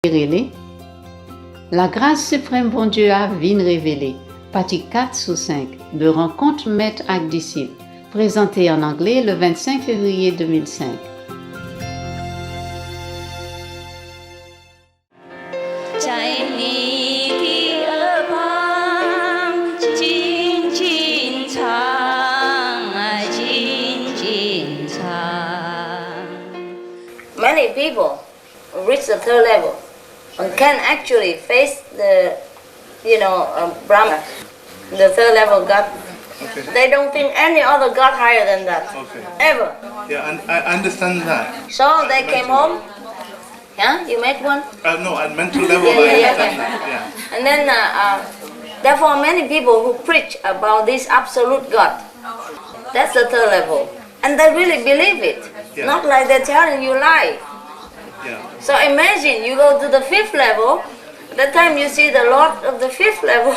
révélé. La grâce suprême bon Dieu a vine révélée. Partie 4 sous 5 de Rencontre maître avec disciple, présenté en anglais le 25 février 2005. Many people reach the third level and can actually face the, Brahma, the third level God. Okay. They don't think any other God higher than that, Okay. ever. Yeah, and I understand that. So they came home. Yeah, you met one. No, at mental level, Yeah, I yeah, yeah. understand that. Yeah. And then, therefore, many people who preach about this absolute God, that's the third level, and they really believe it. Yeah. Not like they're telling you lie. Yeah. So imagine you go to the fifth level. The time you see the Lord of the fifth level,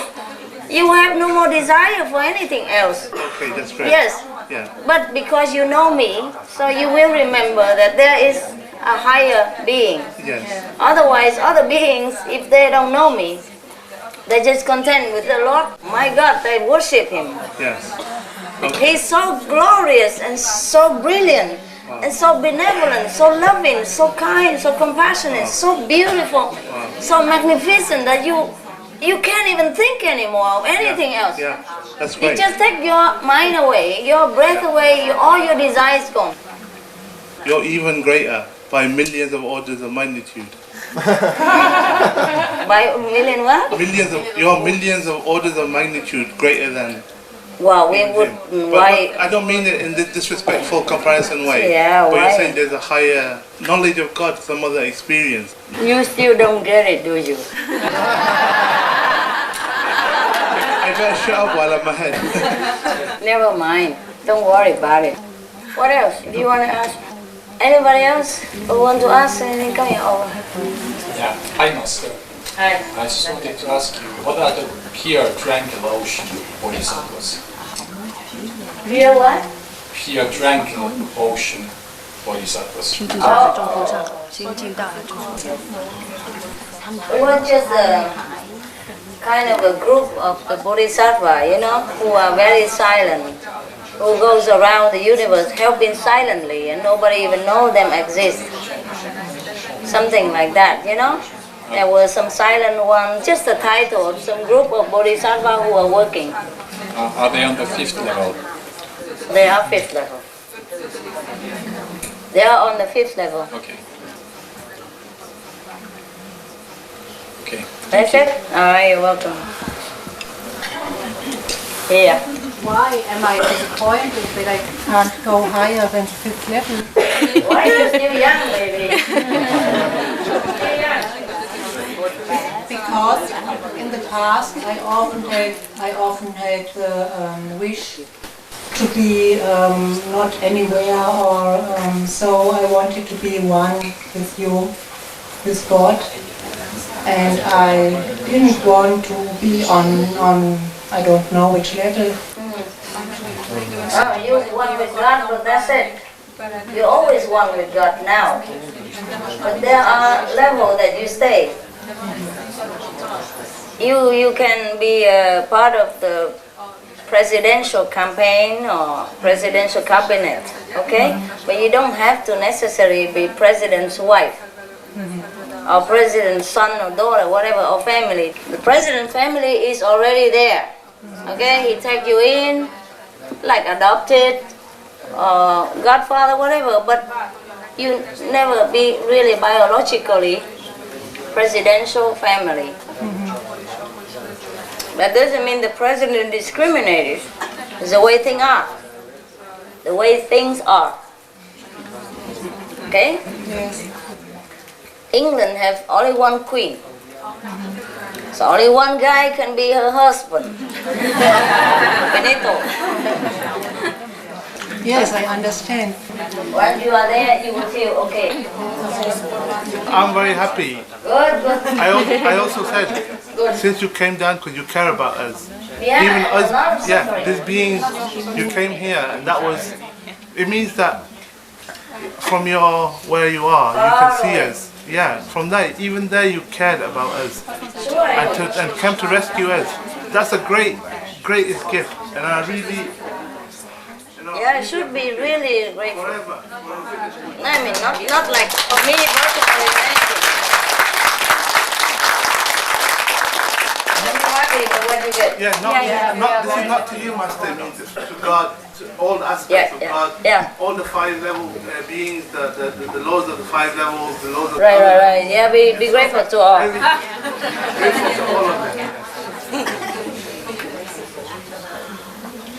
you have no more desire for anything else. Okay, that's great. Yes. Yeah. But because you know me, so you will remember that there is a higher being. Yes. Otherwise, other beings, if they don't know me, they're just content with the Lord. My God, they worship Him. Yes. Okay. He's so glorious and so brilliant. Wow. And so benevolent, so loving, so kind, so compassionate, so beautiful, so magnificent that you can't even think anymore of anything else. Yeah, that's You great. just take your mind away, your breath away, all your desires gone. You're even greater by millions of orders of magnitude. By a million what? You're millions of orders of magnitude greater than Well, we even would, him. why? But I don't mean it in this disrespectful comparison way. Yeah, but why? you're saying there's a higher knowledge of God, some other experience. You still don't get it, do you? I better shut up while I'm ahead. Never mind. Don't worry about it. What else? If you want to ask anybody else who want to ask anything, come here over. Yeah, hi Master. Hi. I just wanted to ask you, what are the pure tranquil ocean bodhisattvas? Real what? Pure tranquil ocean bodhisattvas. It was just a kind of a group of the bodhisattva, who are very silent, who goes around the universe helping silently and nobody even know them exist. Something like that, There were some silent ones, just the title of some group of bodhisattva who are working. Are they on the fifth level? They are fifth level. They are on the fifth level. Okay. Okay. That's it? Alright, you're welcome. Here. Why am I disappointed that I can't go higher than fifth level? Why are you still young, baby? Because in the past I often had the wish to be not anywhere, or so I wanted to be one with you, with God, and I didn't want to be on I don't know which level. Oh, you're one with God, but that's it. You're always one with God now. But there are levels that you stay. You can be a part of the presidential campaign or presidential cabinet, okay? But you don't have to necessarily be president's wife or president's son or daughter, whatever, or family. The president's family is already there, okay? He take you in, like adopted, or godfather, whatever, but you never be really biologically presidential family. That doesn't mean the president discriminated. It's the way things are. The way things are. Okay? Yes. England have only one queen. So only one guy can be her husband. Benito. Yes, I understand. When you are there, you will feel okay. I'm very happy. Good, good. I also said, since you came down because you care about us, Yeah, even a lot of us, yeah, suffering. this being, you came here, and that was, it means that from where you are, you can see us. Yeah, from that, even there you cared about us and came to rescue us. That's a greatest gift, and I really, Yeah, I should be really grateful. forever. I mean, not like for me personally or anything. I'm happy with what you get. This is not to you, Master. It means it's to God, to all the aspects of God, all the 5 level beings, the laws of the 5 levels, the laws of Right. Yeah, be grateful to all. Grateful to all of them.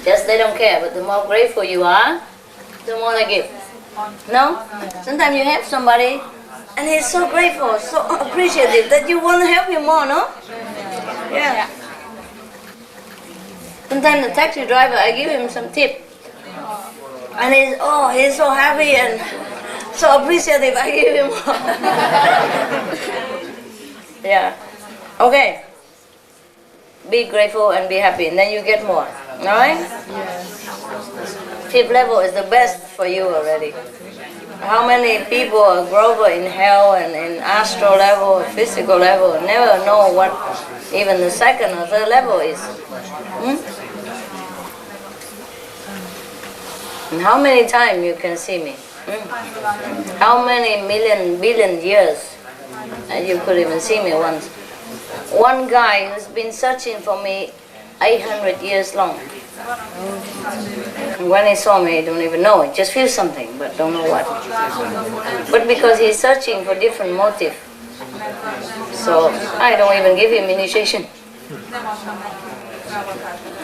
Just they don't care, but the more grateful you are, the more they give. No? Sometimes you have somebody and he's so grateful, so appreciative that you want to help him more, no? Yeah. Sometimes the taxi driver, I give him some tip. And he's so happy and so appreciative, I give him more. Yeah. Okay. Be grateful and be happy, and then you get more. Alright? Fifth level is the best for you already. How many people are grover in hell and in astral level, physical level, never know what even the second or third level is. And how many times you can see me? How many billion years and you could even see me once? One guy who's been searching for me 800 years long. And when he saw me, he don't even know. He just feels something, but don't know what. But because he's searching for different motive, so I don't even give him initiation.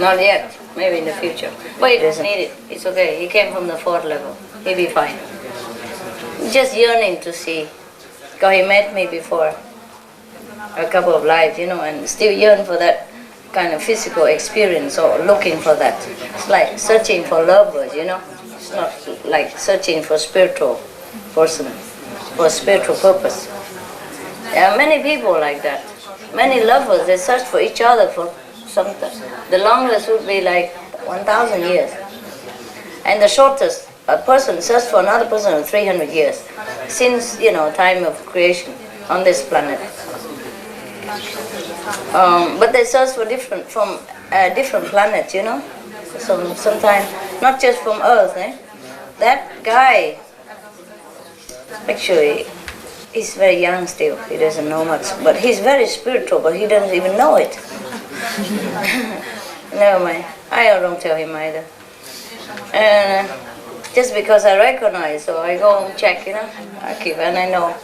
Not yet. Maybe in the future. But he doesn't need it. It's okay. He came from the 4th level. He'll be fine. Just yearning to see. Because he met me before. A couple of lives, and still yearn for that kind of physical experience or looking for that. It's like searching for lovers, It's not like searching for spiritual person, for spiritual purpose. There are many people like that. Many lovers, they search for each other for something. The longest would be like 1,000 years. And the shortest, a person searches for another person for 300 years. Since, time of creation on this planet. But they search for different planets, So sometimes, not just from Earth, That guy, actually, he's very young still. He doesn't know much, but he's very spiritual, but he doesn't even know it. Never mind. I don't tell him either. And just because I recognize, so I go and check, I keep, and I know.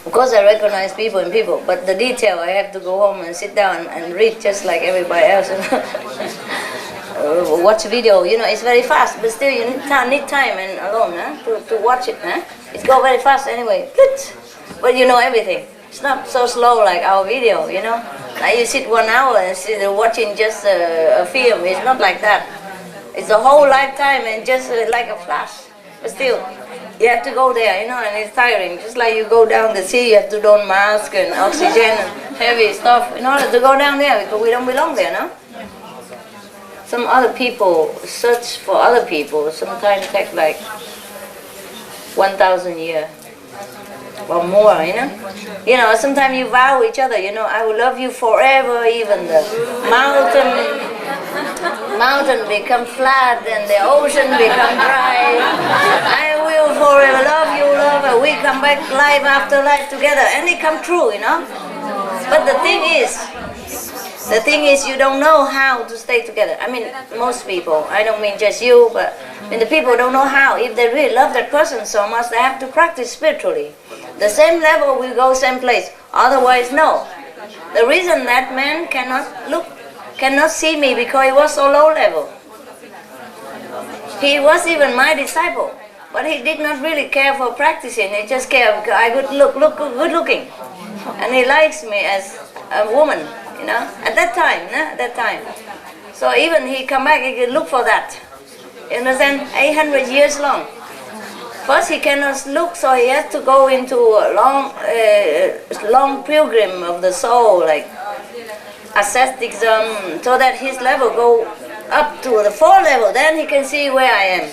Of course I recognize people, but the detail I have to go home and sit down and read just like everybody else. Watch video, it's very fast, but still you need time and alone to watch it. It goes very fast anyway, but you know everything. It's not so slow like our video, Like you sit 1 hour and sit watching just a film. It's not like that. It's a whole lifetime and just like a flash. But still, you have to go there, and it's tiring. Just like you go down the sea, you have to don mask and oxygen and heavy stuff in order to go down there because we don't belong there, no? Some other people search for other people. Sometimes take like 1,000 years. Or more, sometimes you vow each other, I will love you forever, even the mountain become flat and the ocean become dry. I will forever love you, lover. We come back life after life together, and it come true, But the thing is you don't know how to stay together. I mean, most people, I don't mean just you, but the people don't know how. If they really love that person so much, they have to practice spiritually. The same level will go same place, otherwise no. The reason that man cannot see me because he was so low level. He was even my disciple, but he did not really care for practicing. He just cared because I good looking, and he likes me as a woman, at that time, So even he come back, he could look for that. You understand? 800 years long. First he cannot look, so he has to go into a long pilgrim of the soul, like asceticism, so that his level go up to the 4th level. Then he can see where I am,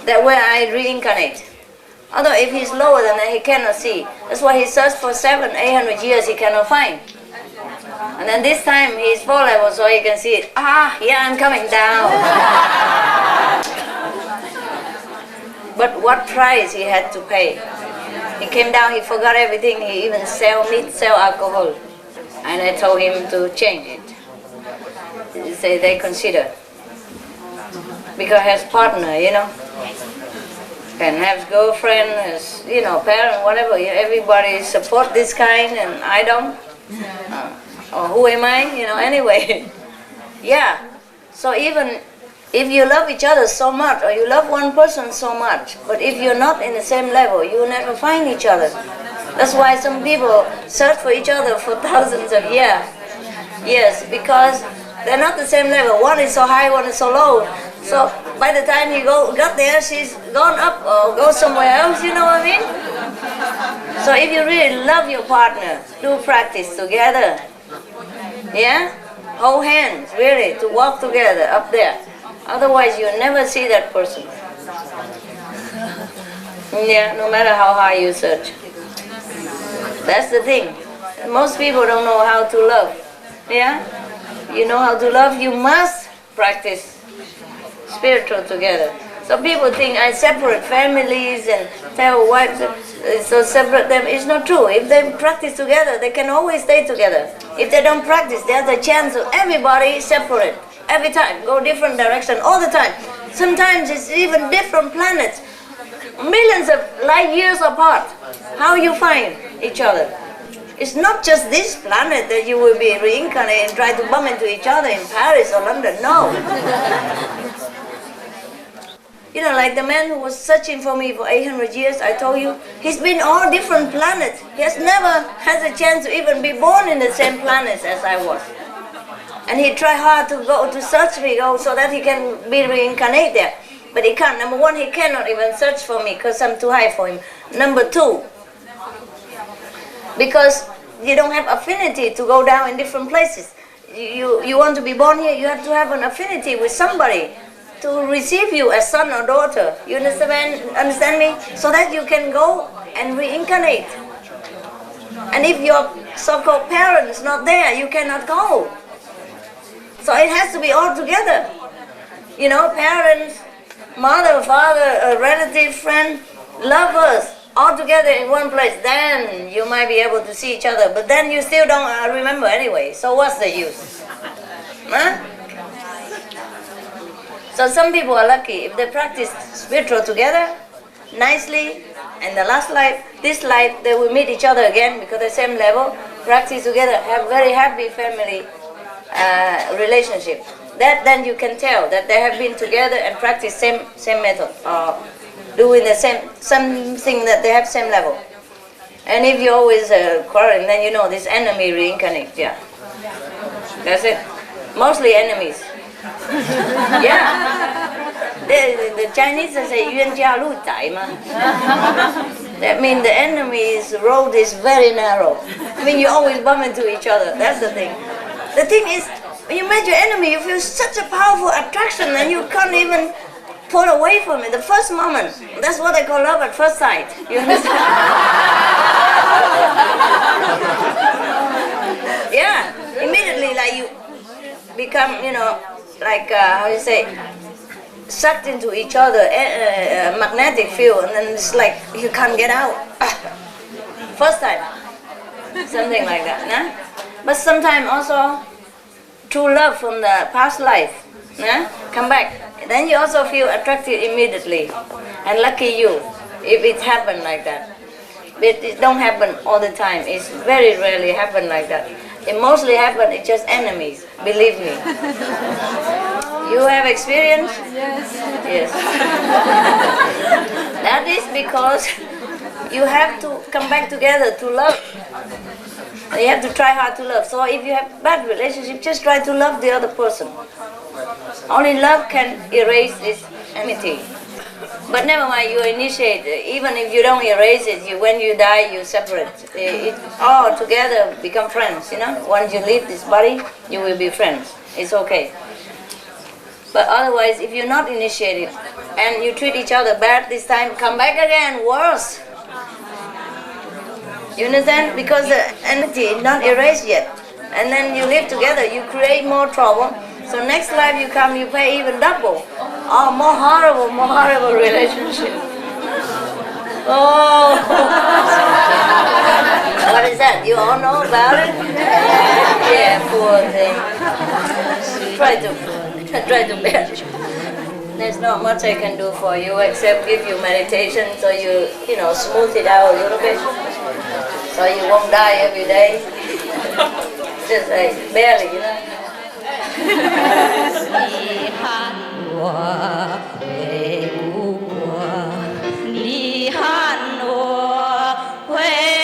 that where I reincarnate. Although if he's lower than that, he cannot see. That's why he searched for 700-800 years, he cannot find. And then this time he's 4 levels, so he can see it. Yeah, I'm coming down. But what price he had to pay? He came down, he forgot everything, he even sell meat, sell alcohol. And I told him to change it. They say they consider. Because he has partner, and has girlfriend, has, parent, whatever. Everybody support this kind and I don't. Or who am I? Anyway. Yeah. So even if you love each other so much, or you love one person so much, but if you're not in the same level, you will never find each other. That's why some people search for each other for thousands of years. Yes, because they're not the same level. One is so high, one is so low. So by the time you got there, she's gone up or go somewhere else, you know what I mean? So if you really love your partner, do practice together. Yeah? Hold hands, really, to walk together up there. Otherwise, you'll never see that person. Yeah, no matter how high you search. That's the thing. Most people don't know how to love. Yeah? You know how to love, you must practice spiritual together. So people think I separate families and tell wives so separate them. It's not true. If they practice together, they can always stay together. If they don't practice, there's a chance of everybody separate. Every time, go different direction all the time. Sometimes it's even different planets, millions of light years apart. How you find each other? It's not just this planet that you will be reincarnated and try to bump into each other in Paris or London. No. Like the man who was searching for me for 800 years, I told you, he's been all different planets. He has never had a chance to even be born in the same planets as I was. And he tried hard to go to search me so that he can be reincarnated there. But he can't. Number one, he cannot even search for me because I'm too high for him. Number two, because you don't have affinity to go down in different places. You want to be born here, you have to have an affinity with somebody to receive you as son or daughter. You understand me? So that you can go and reincarnate. And if your so-called parents not there, you cannot go. So it has to be all together. Parents, mother, father, a relative, friend, lovers, all together in one place. Then you might be able to see each other. But then you still don't remember anyway. So what's the use? Huh? So some people are lucky if they practice spiritual together, nicely, and the last life, this life, they will meet each other again because the same level, practice together, have very happy family relationship. That then you can tell that they have been together and practice same method, doing the same something that they have same level. And if you always quarreling, then this enemy reincarnates. Yeah, that's it. Mostly enemies. Yeah. The Chinese say 冤家路窄 ma. That means the enemy's road is very narrow. You always bump into each other. That's the thing. The thing is, when you meet your enemy, you feel such a powerful attraction and you can't even pull away from it. The first moment, that's what I call love at first sight. You understand? Yeah, immediately you become, how you say, sucked into each other, magnetic field, and then it's like you can't get out. First time, something like that. Nah? But sometimes also, true love from the past life, come back. Then you also feel attracted immediately. And lucky you, if it happened like that. But it don't happen all the time. It's very rarely happen like that. It mostly happen, it's just enemies, believe me. You have experience? Yes. That is because you have to come back together to love. You have to try hard to love. So if you have bad relationship, just try to love the other person. Only love can erase this enmity. But never mind, you initiate. Even if you don't erase it, when you die, you separate. It all together become friends. Once you leave this body, you will be friends. It's okay. But otherwise, if you're not initiated and you treat each other bad this time, come back again, worse. You understand? Because the energy is not erased yet. And then you live together, you create more trouble. So next life you come, you pay even double. Oh, more horrible relationship. Oh. What is that? You all know about it? Yeah, poor thing. Try to bear it. There's not much I can do for you except give you meditation so you smooth it out a little bit. So you won't die every day. Just like barely,